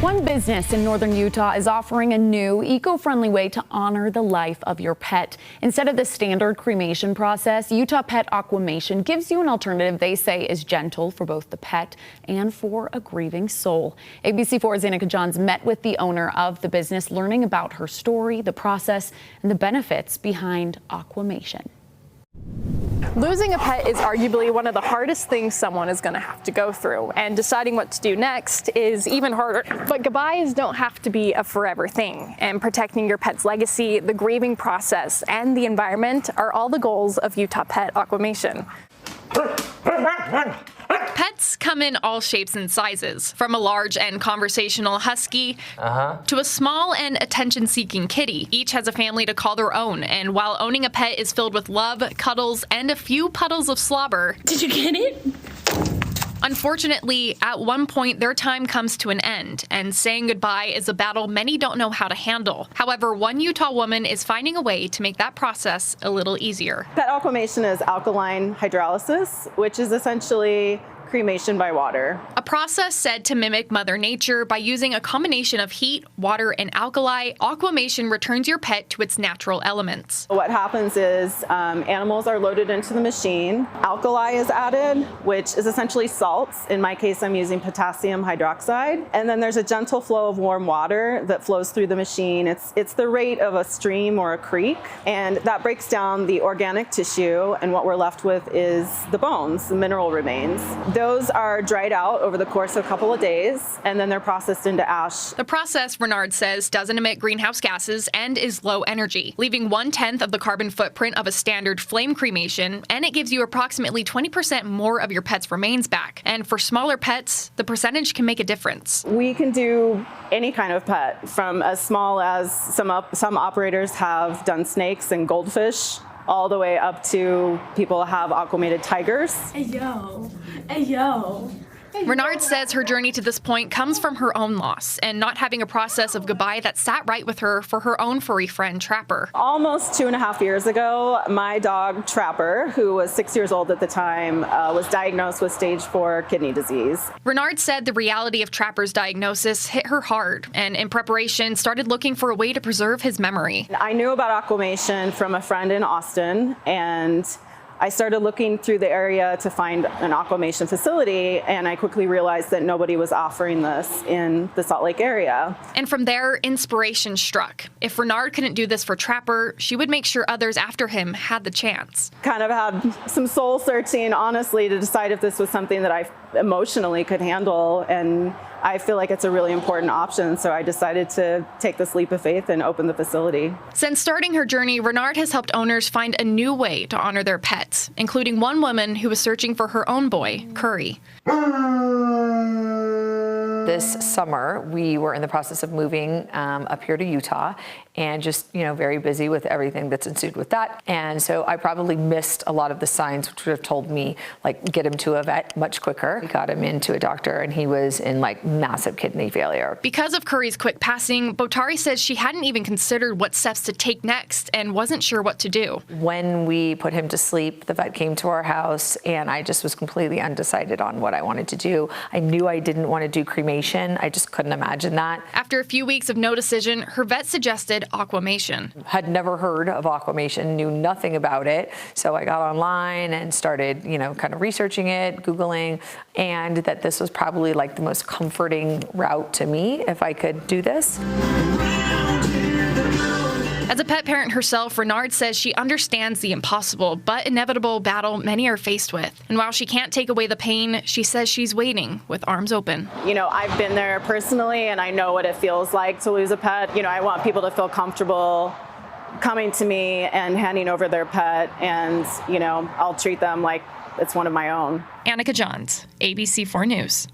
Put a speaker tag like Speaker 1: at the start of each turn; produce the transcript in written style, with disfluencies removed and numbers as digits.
Speaker 1: One business in northern Utah is offering a new eco-friendly way to honor the life of your pet. Instead of the standard cremation process, Utah Pet Aquamation gives you an alternative they say is gentle for both the pet and for a grieving soul. ABC4's Annika Johns met with the owner of the business, learning about her story, the process, and the benefits behind Aquamation.
Speaker 2: Losing a pet is arguably one of the hardest things someone is going to have to go through, and deciding what to do next is even harder. But goodbyes don't have to be a forever thing, and protecting your pet's legacy, the grieving process, and the environment are all the goals of Utah Pet Aquamation.
Speaker 3: Pets come in all shapes and sizes, from a large and conversational husky to a small and attention-seeking kitty. Each has a family to call their own, and while owning a pet is filled with love, cuddles, and a few puddles of slobber.
Speaker 4: Did you get it?
Speaker 3: Unfortunately, at one point, their time comes to an end, and saying goodbye is a battle many don't know how to handle. However, one Utah woman is finding a way to make that process a little easier.
Speaker 5: Pet aquamation is alkaline hydrolysis, which is essentially cremation by water.
Speaker 3: A process said to mimic Mother Nature by using a combination of heat, water, and alkali. Aquamation returns your pet to its natural elements.
Speaker 5: What happens is animals are loaded into the machine. Alkali is added, which is essentially salts. In my case, I'm using potassium hydroxide. And then there's a gentle flow of warm water that flows through the machine. It's the rate of a stream or a creek, and that breaks down the organic tissue, and what we're left with is the bones, the mineral remains. Those are dried out over the course of a couple of days, and then they're processed into ash.
Speaker 3: The process, Renard says, doesn't emit greenhouse gases and is low energy, leaving 1/10 of the carbon footprint of a standard flame cremation, and it gives you approximately 20% more of your pet's remains back. And for smaller pets, the percentage can make a difference.
Speaker 5: We can do any kind of pet, from as small as some operators have done snakes and goldfish, all the way up to people have aquamated tigers.
Speaker 4: Hey yo, hey yo.
Speaker 3: Renard says her journey to this point comes from her own loss and not having a process of goodbye that sat right with her for her own furry friend, Trapper.
Speaker 5: Almost 2.5 years ago, my dog, Trapper, who was 6 years old at the time, was diagnosed with stage 4 kidney disease.
Speaker 3: Renard said the reality of Trapper's diagnosis hit her hard, and in preparation, started looking for a way to preserve his memory.
Speaker 5: I knew about aquamation from a friend in Austin, and I started looking through the area to find an aquamation facility, and I quickly realized that nobody was offering this in the Salt Lake area.
Speaker 3: And from there, inspiration struck. If Renard couldn't do this for Trapper, she would make sure others after him had the chance.
Speaker 5: Kind of had some soul searching, honestly, to decide if this was something that I emotionally could handle, and I feel like it's a really important option, so I decided to take this leap of faith and open the facility.
Speaker 3: Since starting her journey, Renard has helped owners find a new way to honor their pets, including one woman who was searching for her own boy, Curry.
Speaker 6: This summer, we were in the process of moving up here to Utah, and just, very busy with everything that's ensued with that. And so I probably missed a lot of the signs which would have told me, get him to a vet much quicker. We got him into a doctor, and he was in massive kidney failure.
Speaker 3: Because of Curry's quick passing, Botari says she hadn't even considered what steps to take next and wasn't sure what to do.
Speaker 6: When we put him to sleep, the vet came to our house, and I just was completely undecided on what I wanted to do. I knew I didn't want to do cremation. I just couldn't imagine that.
Speaker 3: After a few weeks of no decision, her vet suggested aquamation.
Speaker 6: Had never heard of aquamation, knew nothing about it. So I got online and started, kind of researching it, Googling, and that this was probably the most comforting route to me if I could do this.
Speaker 3: As a pet parent herself, Renard says she understands the impossible but inevitable battle many are faced with. And while she can't take away the pain, she says she's waiting with arms open.
Speaker 5: I've been there personally, and I know what it feels like to lose a pet. I want people to feel comfortable coming to me and handing over their pet, and, I'll treat them like it's one of my own.
Speaker 3: Annika Johns, ABC4 News.